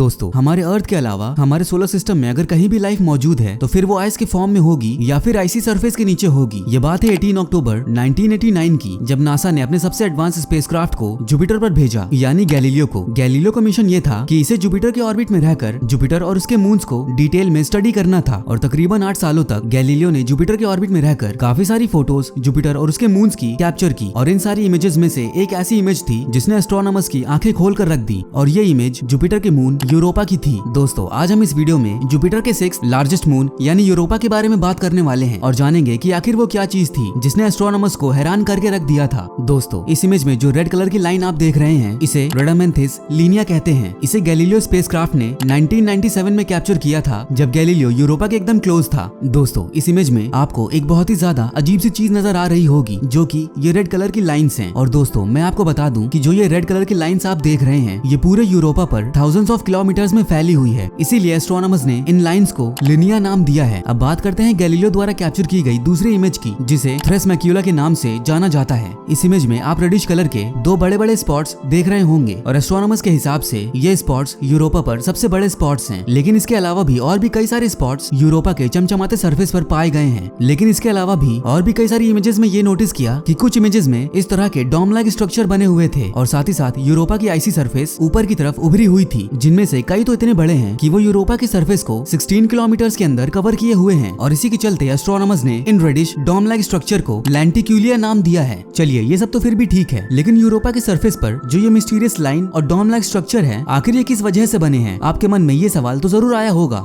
दोस्तों हमारे अर्थ के अलावा हमारे सोलर सिस्टम में अगर कहीं भी लाइफ मौजूद है तो फिर वो आइस के फॉर्म में होगी या फिर आइसी सरफेस के नीचे होगी। ये बात है 18 अक्टूबर 1989 की, जब नासा ने अपने सबसे एडवांस स्पेसक्राफ्ट को जुपिटर पर भेजा, यानी गैलीलियो को। गैलीलियो का मिशन ये था कि इसे जुपिटर के ऑर्बिट में रहकर जुपिटर और उसके मून्स को डिटेल में स्टडी करना था। और तकरीबन 8 सालों तक गैलीलियो ने जुपिटर के ऑर्बिट में रहकर काफी सारी फोटोज जुपिटर और उसके मून्स की कैप्चर की। और इन सारी इमेजेस में से एक ऐसी इमेज थी जिसने एस्ट्रोनॉमर्स की आंखें खोल कर रख दी, और ये इमेज जुपिटर के मून यूरोपा की थी। दोस्तों आज हम इस वीडियो में जुपिटर के 6th लार्जेस्ट मून यानी यूरोपा के बारे में बात करने वाले हैं और जानेंगे कि आखिर वो क्या चीज थी जिसने एस्ट्रोनॉमर्स को हैरान करके रख दिया था। दोस्तों इस इमेज में जो रेड कलर की लाइन आप देख रहे हैं इसे रेडामेंथिस लीनिया कहते हैं। इसे गैलीलियो स्पेसक्राफ्ट ने 1997 में कैप्चर किया था जब गैलीलियो यूरोपा के एकदम क्लोज था। दोस्तों इस इमेज में आपको एक बहुत ही ज्यादा अजीब सी चीज नजर आ रही होगी जो कि ये रेड कलर की लाइंस हैं। और दोस्तों मैं आपको बता दूं कि जो ये रेड कलर की लाइंस आप देख रहे हैं ये पूरे यूरोपा पर थाउजेंड्स ऑफ किलोमीटर्स में फैली हुई है, इसीलिए एस्ट्रोनॉमर्स ने इन लाइंस को लिनिया नाम दिया है। अब बात करते हैं गैलीलियो द्वारा कैप्चर की गई दूसरी इमेज की, जिसे थ्रेस मैक्यूला के नाम से जाना जाता है। इस इमेज में आप रेडिश कलर के दो बड़े बड़े स्पॉट्स देख रहे होंगे और एस्ट्रोनॉमर्स के हिसाब से ये स्पॉट्स यूरोपा पर सबसे बड़े स्पॉट्स हैं। लेकिन इसके अलावा भी और भी कई सारे स्पॉट्स यूरोपा के चमचमाते सरफेस पर पाए गए हैं। लेकिन इसके अलावा भी और भी कई सारी इमेजेस में ये नोटिस किया कि कुछ इमेजेस में इस तरह के डोम लाइक स्ट्रक्चर बने हुए थे और साथ ही साथ यूरोपा की आइसी सरफेस ऊपर की तरफ उभरी हुई थी, जिनमें से कई तो इतने बड़े हैं कि वो यूरोपा की सरफेस को 16 किलोमीटर्स के अंदर कवर किए हुए हैं। और इसी के चलते एस्ट्रोनॉमर्स ने इन रेडिश डोम लाइक स्ट्रक्चर को लेंटिक्यूलिया नाम दिया है। चलिए ये सब तो फिर भी ठीक है, लेकिन यूरोपा की सरफेस पर जो ये मिस्टीरियस लाइन और डोम लाइक स्ट्रक्चर है आखिर ये किस वजह से बने हैं? आपके मन में ये सवाल तो जरूर आया होगा।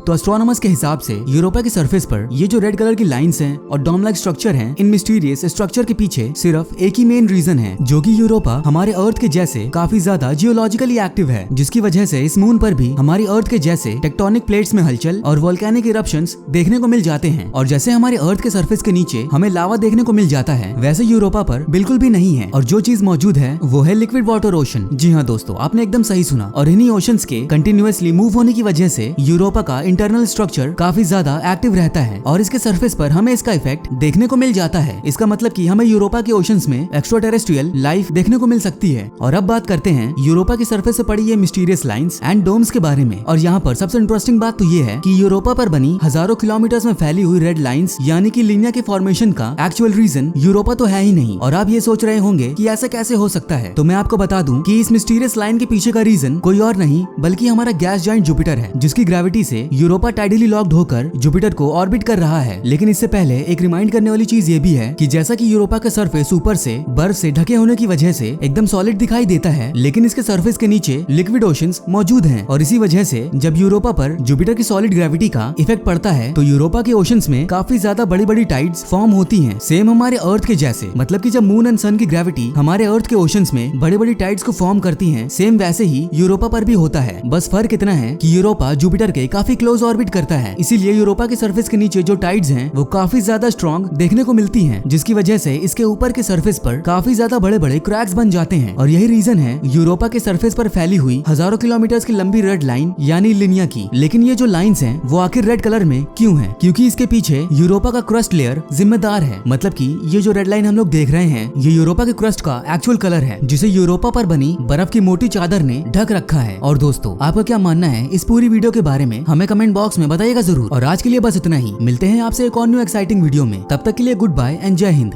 तो एस्ट्रोनॉमर्स के हिसाब से यूरोपा की सरफेस पर ये जो रेड कलर की लाइंस हैं और डोम लाइक स्ट्रक्चर हैं, इन मिस्टीरियस स्ट्रक्चर के पीछे सिर्फ एक ही मेन रीजन है, जो कि यूरोपा हमारे अर्थ के जैसे काफी ज्यादा जियोलॉजिकली एक्टिव है, जिसकी वजह से इस मून पर भी हमारी अर्थ के जैसे टेक्टोनिक प्लेट्स में हलचल और वोल्केनिक इरप्शंस देखने को मिल जाते हैं। और जैसे हमारे अर्थ के सरफेस के नीचे हमें लावा देखने को मिल जाता है, वैसे यूरोपा पर बिल्कुल भी नहीं है। और जो चीज मौजूद है वो है लिक्विड वाटर ओशन। जी हाँ दोस्तों, आपने एकदम सही सुना। और इन्हीं ओशंस के कंटिन्यूअसली मूव होने की वजह से यूरोपा का इंटरनल स्ट्रक्चर काफी ज्यादा एक्टिव रहता है और इसके सरफेस पर हमें इसका इफेक्ट देखने को मिल जाता है। इसका मतलब कि हमें यूरोपा के ओशंस में एक्स्ट्रा टेरेस्ट्रियल लाइफ देखने को मिल सकती है। और अब बात करते हैं यूरोपा की सरफेस से पड़ी ये मिस्टीरियस लाइंस एंड डोम्स के बारे में। और यहाँ पर सबसे इंटरेस्टिंग बात तो ये है कि यूरोपा पर बनी हजारों किलोमीटर्स में फैली हुई रेड लाइंस यानी कि लिनिया के फॉर्मेशन का एक्चुअल रीजन यूरोपा तो है ही नहीं। और आप ये सोच रहे होंगे कि ऐसा कैसे हो सकता है, तो मैं आपको बता दूं कि इस मिस्टीरियस लाइन के पीछे का रीजन कोई और नहीं बल्कि हमारा गैस जाइंट जुपिटर है, जिसकी ग्रेविटी से यूरोपा टाइडली लॉक्ड होकर जुपिटर को ऑर्बिट कर रहा है। लेकिन इससे पहले एक रिमाइंड करने वाली चीज ये भी है कि जैसा कि यूरोपा का सरफेस ऊपर से बर्फ से ढके होने की वजह से एकदम सॉलिड दिखाई देता है, लेकिन इसके सरफेस के नीचे लिक्विड ओशंस मौजूद हैं। और इसी वजह से जब यूरोपा पर जुपिटर की सॉलिड ग्रेविटी का इफेक्ट पड़ता है तो यूरोपा के ओशंस में काफी ज्यादा बड़ी बड़ी टाइड्स फॉर्म होती हैं, सेम हमारे अर्थ के जैसे। मतलब कि जब मून एंड सन की ग्रेविटी हमारे अर्थ के ओशंस में बड़ी बड़ी टाइड्स को फॉर्म करती हैं, सेम वैसे ही यूरोपा पर भी होता है। बस फर्क इतना है कि यूरोपा जुपिटर के काफी क्लोज ऑर्बिट करता है, इसीलिए यूरोपा के सरफेस के नीचे जो टाइड्स हैं वो काफी ज्यादा स्ट्रॉन्ग देखने को मिलती हैं, जिसकी वजह से इसके ऊपर के सरफेस पर काफी ज्यादा बड़े बड़े क्रैक्स बन जाते हैं। और यही रीजन है यूरोपा के सरफेस पर फैली हुई हजारों किलोमीटर्स की लंबी रेड लाइन यानी लिनिया की। लेकिन ये जो लाइंस हैं वो आखिर रेड कलर में क्यों है? क्योंकि इसके पीछे यूरोपा का क्रस्ट लेयर जिम्मेदार है। मतलब कि ये जो रेड लाइन हम लोग देख रहे हैं ये यूरोपा के क्रस्ट का एक्चुअल कलर है, जिसे यूरोपा पर बनी बर्फ की मोटी चादर ने ढक रखा है। और दोस्तों आपका क्या मानना है इस पूरी वीडियो के बारे में? हमें कमेंट बॉक्स में बताइएगा जरूर। और आज के लिए बस इतना ही, मिलते हैं आपसे एक और न्यू एक्साइटिंग वीडियो में। तब तक के लिए गुड बाय एंड जय हिंद।